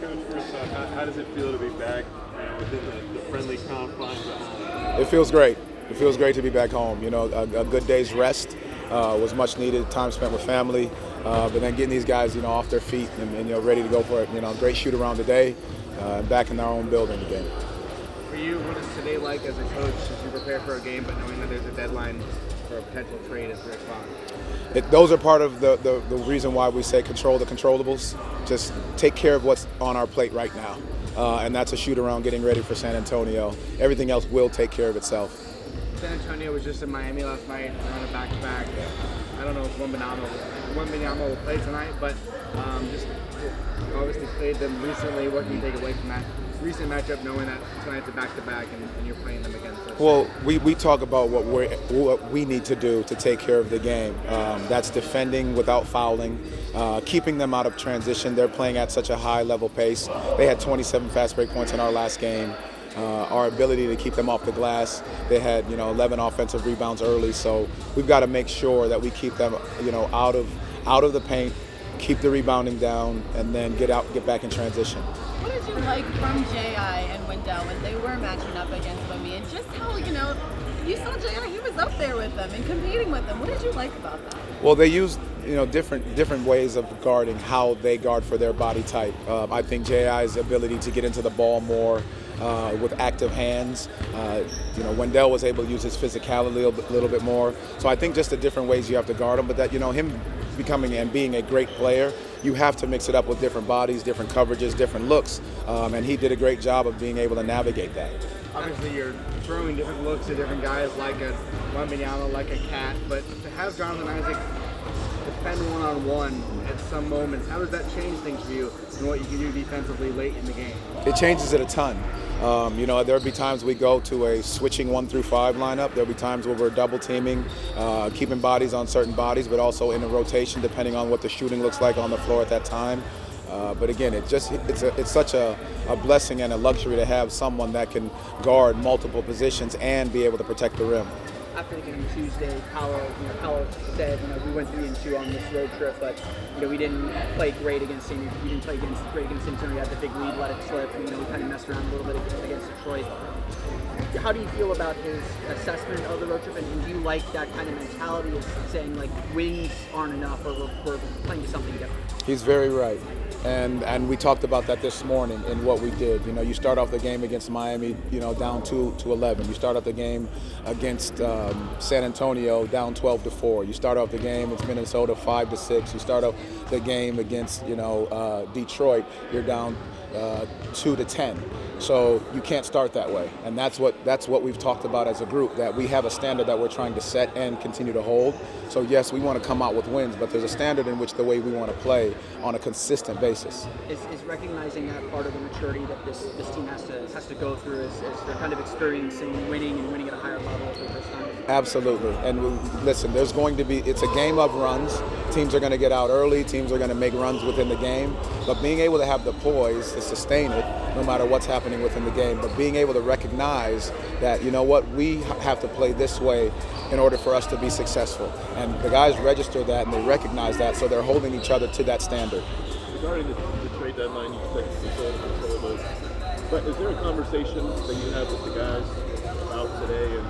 Coach, first off, how does it feel to be back within the friendly confines of home? It feels great. It feels great to be back home. You know, a good day's rest was much needed. Time spent with family, but then getting these guys, off their feet and ready to go for it. Great shoot around today, back in our own building again. For you, what is today like as a coach as you prepare for a game, but knowing that there's a deadline for a potential trade as to respond? Those are part of the reason why we say control the controllables. Just take care of what's on our plate right now. And that's a shoot around getting ready for San Antonio. Everything else will take care of itself. San Antonio was just in Miami last night on a back-to-back. I don't know if Wembanyama will play tonight, but just obviously played them recently. What can you take away from that recent matchup, knowing that tonight's a back-to-back and you're playing them against us? Well, we talk about what we need to do to take care of the game. That's defending without fouling, keeping them out of transition. They're playing at such a high level pace. They had 27 fast break points in our last game. Our ability to keep them off the glass. They had 11 offensive rebounds early, so we've got to make sure that we keep them out of the paint, keep the rebounding down, and then get back in transition. What did you like from J.I. and Wendell when they were matching up against Wemby, and just how you saw J.I. he was up there with them and competing with them. What did you like about that? Well, they used different ways of guarding, how they guard for their body type. I think J.I.'s ability to get into the ball more with active hands. Wendell was able to use his physicality a little bit more. So I think just the different ways you have to guard him, but that him becoming and being a great player, you have to mix it up with different bodies, different coverages, different looks, and he did a great job of being able to navigate that. Obviously, you're throwing different looks at different guys like a Wembanyama, like a Cat, but to have Jonathan Isaac defend one-on-one at some moments, how does that change things for you and what you can do defensively late in the game? It changes it a ton. There'll be times we go to a switching 1 through 5 lineup. There'll be times where we're double teaming, keeping bodies on certain bodies, but also in a rotation depending on what the shooting looks like on the floor at that time. But again, it's such a blessing and a luxury to have someone that can guard multiple positions and be able to protect the rim. After the game Tuesday, Paolo said, we went 3-2 on this road trip, but we didn't play great against San Antonio. We didn't play great against San Antonio. We had the big lead, let it slip. We kind of messed around a little bit against Detroit. How do you feel about his assessment of the road trip, and do you like that kind of mentality of saying wins aren't enough, or we're playing to something different? He's very right. And we talked about that this morning in what we did. You start off the game against Miami, down 2-11. You start off the game against San Antonio down 12-4. You start off the game against Minnesota 5-6. You start off the game against Detroit, you're down 2-10. So you can't start that way, and that's what we've talked about as a group, that we have a standard that we're trying to set and continue to hold. So yes, we want to come out with wins, but there's a standard in which the way we want to play on a consistent basis. Is recognizing that part of the maturity that this team has to go through as they're kind of experiencing winning at a higher level for the first time? Absolutely. And listen, it's a game of runs. Teams are going to get out early. Teams are going to make runs within the game. But being able to have the poise to sustain it, no matter what's happening within the game, but being able to recognize that, we have to play this way in order for us to be successful. And the guys register that and they recognize that, so they're holding each other to that standard. Regarding the trade deadline, you said control those. But is there a conversation that you have with the guys about today, and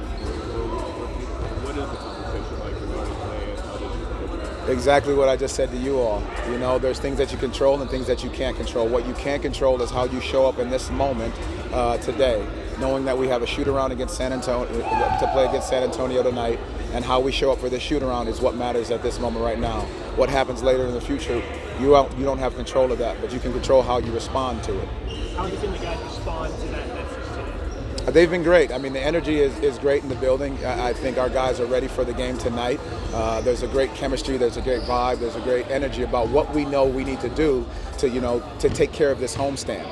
what is the conversation like regarding today and how they should? Exactly what I just said to you all. There's things that you control and things that you can't control. What you can't control is how you show up in this moment today, knowing that we have a shoot-around against San Antonio to play against San Antonio tonight, and how we show up for this shoot-around is what matters at this moment right now. What happens later in the future, you don't have control of that, but you can control how you respond to it. How have you seen the guys respond to that message today? They've been great. I mean, the energy is great in the building. I think our guys are ready for the game tonight. There's a great chemistry. There's a great vibe. There's a great energy about what we know we need to do to take care of this homestand.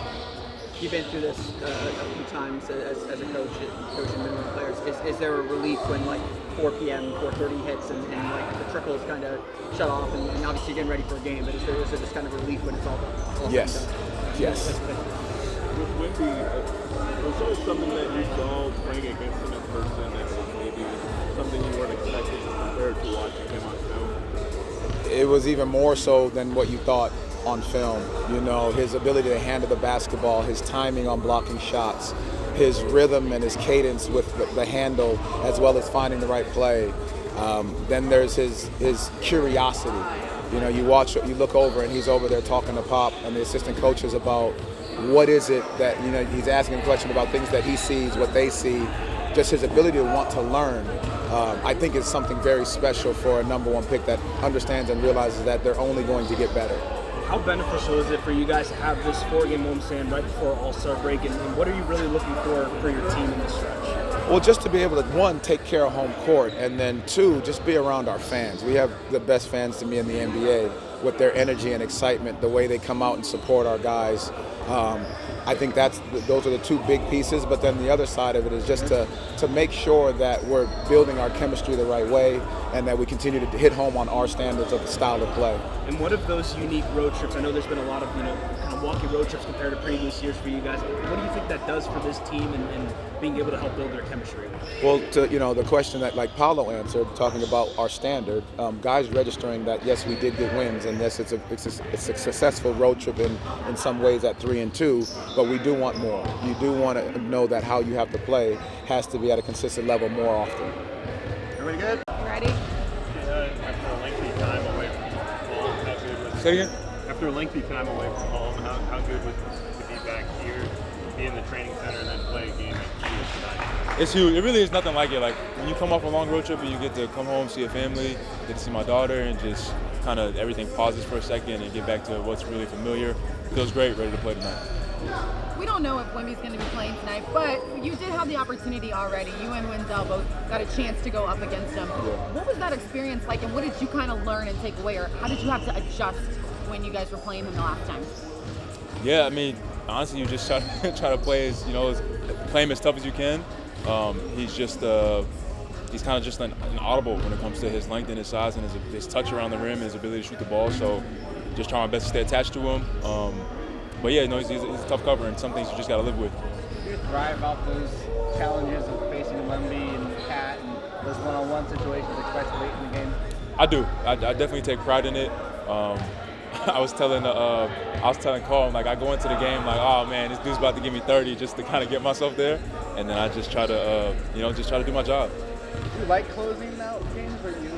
You've been through this a few times as a coaching minimum players. Is there a relief when 4 p.m., 4:30 hits and the trickles kind of shut off and obviously you're getting ready for a game, but is there this kind of relief when it's all Yes. done? Yes. With Wemby, was there something that you saw playing against him in person that was maybe something you weren't expecting compared to watching him on film? It was even more so than what you thought. on film. You know, his ability to handle the basketball, his timing on blocking shots, his rhythm and his cadence with the handle, as well as finding the right play. Then there's his curiosity. You know, you look over and he's over there talking to Pop and the assistant coaches about what is it that, you know, he's asking a question about things that he sees, what they see, just his ability to want to learn. I think is something very special for a number one pick that understands and realizes that they're only going to get better. How beneficial is it for you guys to have this 4-game homestand right before All-Star break, and what are you really looking for your team in this stretch? Well, just to be able to, one, take care of home court, and then two, just be around our fans. We have the best fans to me in the NBA with their energy and excitement, the way they come out and support our guys. I think those are the two big pieces, but then the other side of it is just to make sure that we're building our chemistry the right way and that we continue to hit home on our standards of the style of play. And what of those unique road trips? I know there's been a lot of, kind of wonky road trips compared to previous years for you guys. What do you think that does for this team and being able to help build their chemistry? Well, the question that like Paolo answered, talking about our standard, guys registering that yes, we did get wins, and yes, it's a successful road trip in some ways at 3-2, but we do want more. You do want to know that how you have to play has to be at a consistent level more often. Everybody good? Ready? After a lengthy time away from home, how good was it? Say again? After a lengthy time away from home, how good was it to be back here, be in the training center, and then play a game at Chiefs tonight? It's huge. It really is nothing like it. Like when you come off a long road trip and you get to come home, see a family, get to see my daughter, and just kind of everything pauses for a second and get back to what's really familiar. Feels great, ready to play tonight. We don't know if Wemby's going to be playing tonight, but you did have the opportunity already. You and Wendell both got a chance to go up against him. What was that experience like, and what did you kind of learn and take away, or how did you have to adjust when you guys were playing him the last time? Yeah, I mean, honestly, you just try to play play him as tough as you can. He's kind of just an audible when it comes to his length and his size and his touch around the rim and his ability to shoot the ball. So just trying my best to stay attached to him. But yeah, no, he's a tough cover, and some things you just got to live with. Do you thrive off those challenges of facing Wemby and Cat and those one-on-one situations, especially late in the game? I do. I definitely take pride in it. I was telling Carl, like, I go into the game like, oh man, this dude's about to give me 30 just to kind of get myself there, and then I just try to, just try to do my job. Do you like closing out games where you,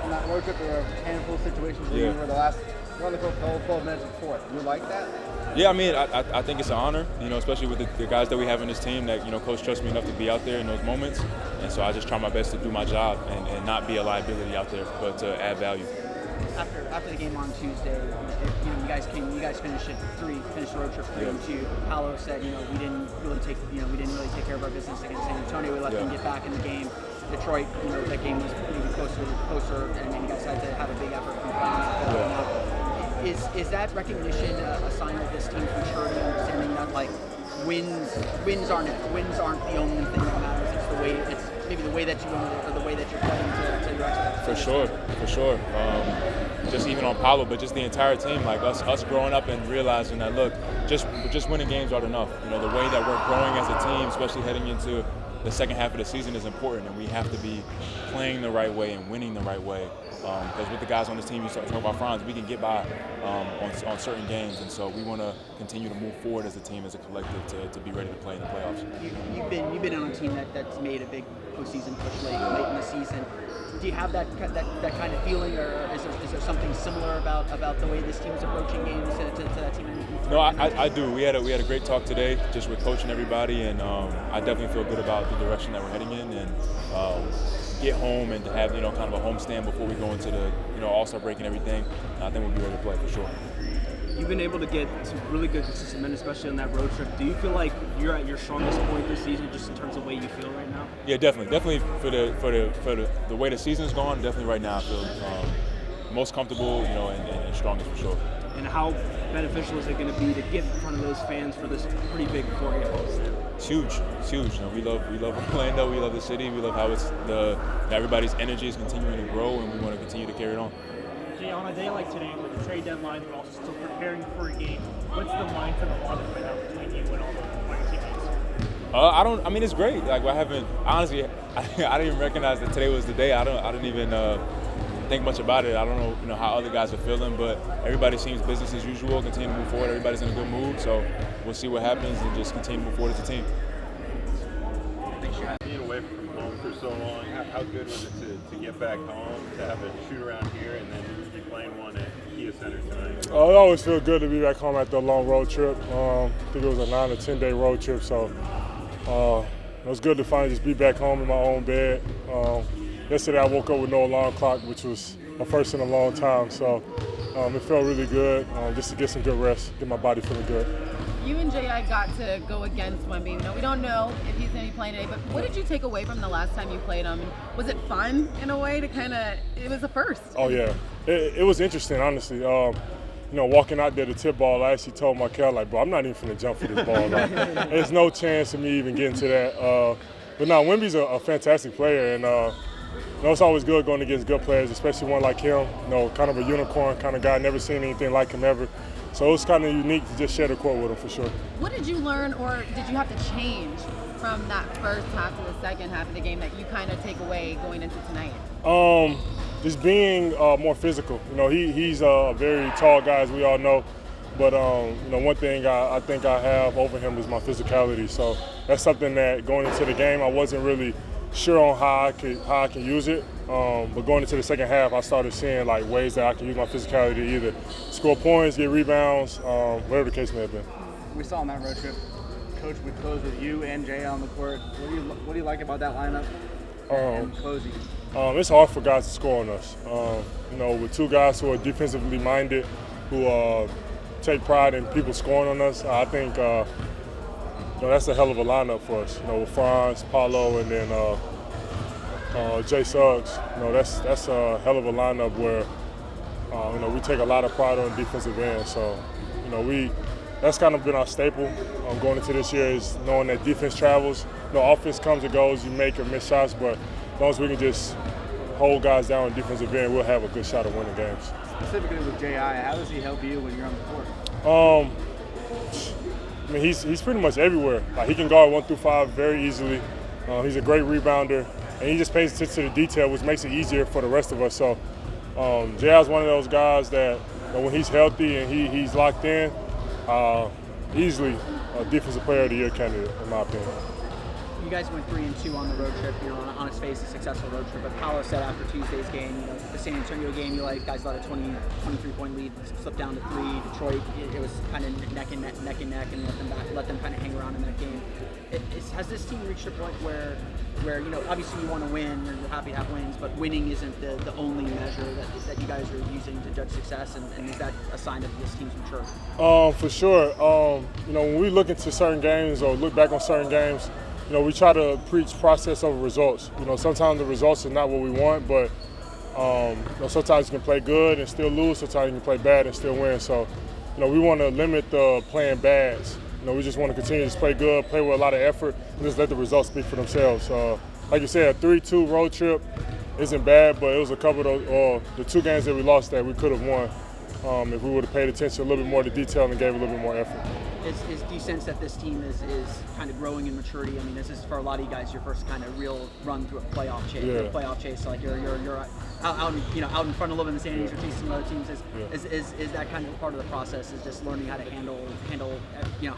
on that road trip, there were a handful of situations where you were on the whole 12 minutes and fourth? Do you like that? Yeah, I mean, I think it's an honor, especially with the guys that we have in this team that, Coach trusts me enough to be out there in those moments. And so I just try my best to do my job and not be a liability out there, but to add value. After the game on Tuesday, you guys finished the road trip 3-2. Paolo said, we didn't really take care of our business against San Antonio. We let them get back in the game. Detroit, that game was maybe closer, and then you guys had to have a big effort from playing. Is that recognition a sign of this team's maturity, understanding that like wins aren't the only thing that matters? It's maybe the way that you want it, or the way that you're playing to your expectations. For sure. Just even on Paolo, but just the entire team, like us growing up and realizing that look, just winning games aren't enough. The way that we're growing as a team, especially heading into the second half of the season, is important, and we have to be playing the right way and winning the right way. Because with the guys on this team, you start talking about Franz, we can get by on certain games, and so we want to continue to move forward as a team, as a collective, to be ready to play in the playoffs. You've been on a team that's made a big postseason push late in the season. Do you have that kind of feeling, or is there something similar about the way this team is approaching games to that team? No, I do. We had a great talk today, just with coach and everybody, and I definitely feel good about the direction that we're heading in, and get home and to have kind of a homestand before we go into the All-Star break and everything. I think we'll be ready to play for sure. You've been able to get some really good consistent men, especially on that road trip. Do you feel like you're at your strongest point this season, just in terms of the way you feel right now? Yeah, definitely for the way the season's gone. Definitely right now I feel most comfortable, and strongest for sure. And how beneficial is it going to be to get in front of those fans for this pretty big 4-game homestand? It's huge. We love Orlando. We love the city. We love how everybody's energy is continuing to grow, and we want to continue to carry it on. Jay, on a day like today, with the trade deadline, but also still preparing for a game, what's the mindset of the right now between you and all the teammates? It's great. Like I didn't even recognize that today was the day. I didn't even think much about it. I don't know, how other guys are feeling, but everybody seems business as usual. Continue to move forward. Everybody's in a good mood, so we'll see what happens and just continue to move forward as a team. Being away from home for so long, how good was it to get back home, to have a shoot around here, and then be playing one at Kia Center tonight? It always feels good to be back home after a long road trip. I think it was a 9 or 10-day road trip, so it was good to finally just be back home in my own bed. Yesterday I woke up with no alarm clock, which was a first in a long time, so it felt really good just to get some good rest, get my body feeling good. You and J.I. got to go against Wemby. We don't know if he's going to be playing today, but what did you take away from the last time you played him? Was it fun in a way to it was a first? Oh, yeah. It was interesting, honestly. Walking out there to tip ball, I actually told Markel, bro, I'm not even finna jump for this ball. There's no chance of me even getting to that. But no, Wemby's a fantastic player, and it's always good going against good players, especially one like him. Kind of a unicorn kind of guy. Never seen anything like him ever. So it was kind of unique to just share the court with him for sure. What did you learn, or did you have to change from that first half to the second half of the game that you kind of take away going into tonight? Just being more physical. He's a very tall guy, as we all know. But one thing I think I have over him is my physicality. So that's something that going into the game I wasn't really sure on how I can use it. But going into the second half, I started seeing ways that I can use my physicality to either score points, get rebounds, whatever the case may have been. We saw on that road trip, Coach would close with you and Jay on the court. What do you like about that lineup and closing? It's hard for guys to score on us. With two guys who are defensively minded, who take pride in people scoring on us, I think that's a hell of a lineup for us. With Franz, Paulo, and then Jay Suggs. That's a hell of a lineup where we take a lot of pride on the defensive end. So that's kind of been our staple going into this year, is knowing that defense travels. Offense comes and goes. You make or miss shots, but as long as we can just hold guys down on the defensive end, we'll have a good shot at winning games. Specifically with J.I., how does he help you when you're on the court? He's pretty much everywhere. He can guard 1 through 5 very easily. He's a great rebounder, and he just pays attention to the detail, which makes it easier for the rest of us. So J.I.'s one of those guys that when he's healthy and he's locked in, easily a defensive player of the year candidate, in my opinion. You guys went 3-2 on the road trip, on its face a successful road trip. But Paolo said after Tuesday's game, the San Antonio game, you guys let a 23-point lead, slipped down to 3. Detroit, it was kind of neck and neck, and let them kind of hang around in that game. Has this team reached a point where obviously you want to win, and you're happy to have wins, but winning isn't the only measure that you guys are using to judge success, and is that a sign of this team's maturity? For sure. When we look into certain games or look back on certain games, we try to preach process over results. Sometimes the results are not what we want, but sometimes you can play good and still lose. Sometimes you can play bad and still win. So, we want to limit the playing bads. We just want to continue to play good, play with a lot of effort, and just let the results speak for themselves. Like you said, a 3-2 road trip isn't bad, but it was a couple of the 2 games that we lost that we could have won if we would have paid attention a little bit more to detail and gave a little bit more effort. Do you sense that this team is kind of growing in maturity? This is for a lot of you guys your first kind of real run through a playoff chase. Yeah. So you're out in front of living the standings or chasing other teams. Is that kind of part of the process? Is just learning how to handle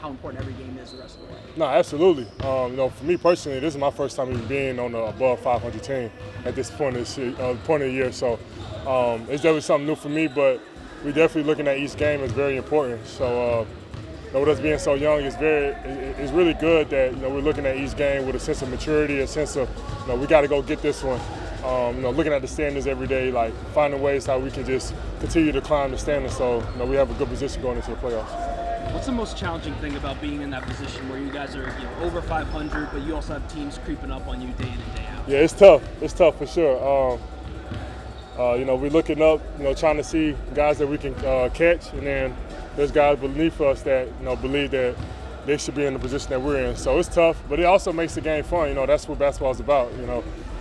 how important every game is the rest of the way? No, absolutely. For me personally, this is my first time even being on the above 500 team at this point of the year. So it's definitely something new for me, but we're definitely looking at each game as very important. So. With us being so young, it's really good that we're looking at each game with a sense of maturity, a sense of we got to go get this one. Looking at the standings every day, finding ways how we can just continue to climb the standings, so we have a good position going into the playoffs. What's the most challenging thing about being in that position where you guys are over 500, but you also have teams creeping up on you day in and day out? Yeah, it's tough. It's tough for sure. We're looking up, trying to see guys that we can catch, and then there's guys beneath us that believe that they should be in the position that we're in. So it's tough, but it also makes the game fun. That's what basketball is about.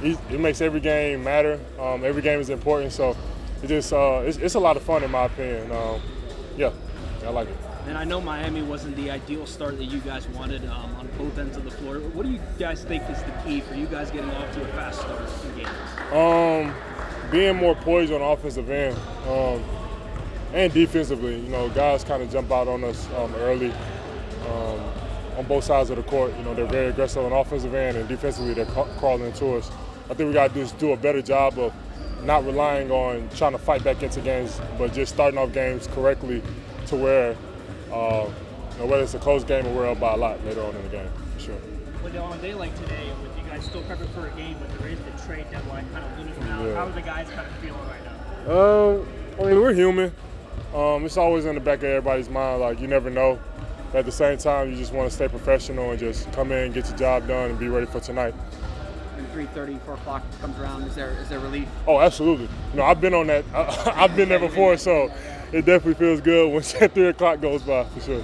It makes every game matter. Every game is important. So it just it's a lot of fun in my opinion. I like it. And I know Miami wasn't the ideal start that you guys wanted on both ends of the floor. What do you guys think is the key for you guys getting off to a fast start in games? being more poised on the offensive end and defensively. You know, guys kind of jump out on us early on both sides of the court. You know, they're very aggressive on the offensive end, and defensively they're crawling into us. I think we got to do a better job of not relying on trying to fight back into games, but just starting off games correctly to where, whether it's a close game or we're up by a lot later on in the game, for sure. Well, on a day like today, with you guys still prepping for a game, but there is the trade deadline kind of looming around, how are the guys kind of feeling right now? I mean, we're human. It's always in the back of everybody's mind, like, you never know. But at the same time, you just want to stay professional and just come in, get your job done, and be ready for tonight. When 3:30, 4 o'clock comes around, is there relief? Oh, absolutely. You know, I've been on that. I've been there before, so it definitely feels good when 3 o'clock goes by, for sure.